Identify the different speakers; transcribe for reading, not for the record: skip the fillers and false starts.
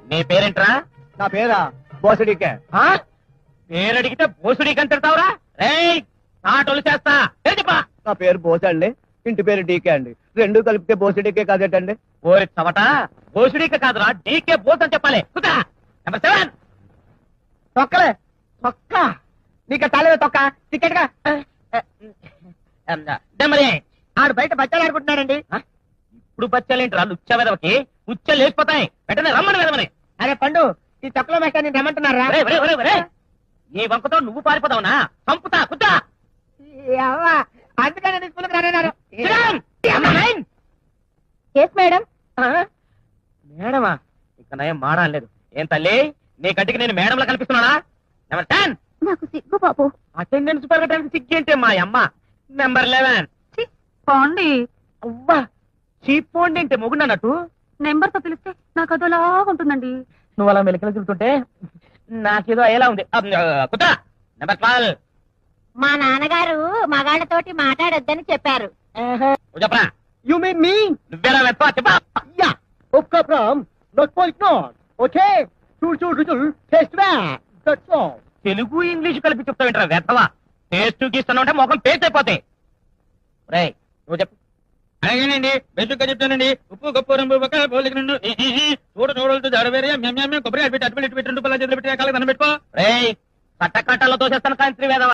Speaker 1: నీ పేరేంట్రా?
Speaker 2: నా పేరా బోసడికే.
Speaker 1: ఆ? పేరడిగితే బోసుడికి అని తిడతావురా? రేయ్ నాటోలు చేస్తా చెప్పా.
Speaker 2: నా పేరు బోస అండి, ఇంటి పేరు డీకే అండి. రెండు కలిపితే బోసడికే కాదేటండి.
Speaker 1: ఓరి చవట, బోసుడికి కాదురా డీకే బోస్ అని చెప్పాలి. కుదా నెంబర్ 7.
Speaker 2: తొక్కలే తొక్క, నీకు తాలేదా తొక్క? టికెట్ గా.
Speaker 1: నెంబర్ 8.
Speaker 2: ఆడు బయట బచ్చాలు ఆడుకుంటున్నాడండి.
Speaker 1: ఇప్పుడు బచ్చాలేంట్రా లుచ్చ వెదవకి? ఉచ్చలు లేచిపోతాయి. వెంటనే రమ్మని వెదవని.
Speaker 2: అరే పండు, ఈ తొక్కలో మెట్ట నేను రమ్మంటున్నారా?
Speaker 1: ఒరేయ్, ఒరేయ్, ఒరేయ్, ఒరేయ్. ఈ వంకతో నువ్వు పారిపోతావునా? చంపుతా కుద్దా.
Speaker 2: అందుకని స్కూల్కి రానన్నారు.
Speaker 3: మేడం
Speaker 1: మేడమా? ఇక నయం మాడలేదు. ఏం తల్లి, నీ కంటికి నేను మేడంలా కనిపిస్తున్నానా? నెంబర్ 10.
Speaker 3: నాకు సిగ్గు బాబు.
Speaker 1: అటెండెన్స్ పెరగడానికి సిగ్గేంటే మా అమ్మ. నెంబర్ 11.
Speaker 3: పోండి.
Speaker 1: అవ్వా చీపోండి అంటే మొగుండన్నట్టు.
Speaker 3: నెంబర్ తో పిలిస్తే నాకు అదోలా ఉంటుందండి.
Speaker 1: నువ్వు అలా మెలికలు తిరుగుతుంటే నాకేదో అయ్యేలా ఉంది. Kuta number 12.
Speaker 3: మా నాన్నగారు మగాళ్ళతోటి మాట్లాడొద్దని చెప్పారు.
Speaker 1: నువ్వు చెప్పరా?
Speaker 2: You mean me?
Speaker 1: నువ్వేరా వెత్తా చెప్పా.
Speaker 2: Yeah. Of course, not point not. Okay. Chul, taste that. That's all.
Speaker 1: Telugu English కలిపి చెప్తావేంట్రా వెత్తవా? టేస్ట్ గీస్తాను అంటే మొఖం పేస్ట్ అయిపోతాయి. రేయ్ నువ్వు చెప్పు.
Speaker 4: అలాగేనండి, బెస్ట్గా చెప్తానండి. ఉప్పు గప్పు రంగు ఒక పోలిక రెండు చూడలతో జడవేరే మేము కొబ్బరి అటు పెట్టి 2 రూపాయల చేతులు పెట్టి కాళ్ళకి దండం పెట్టుకో.
Speaker 1: రేయ్ కట్ట కట్టలో తోసేస్తాను కాంత్రి వేదవా.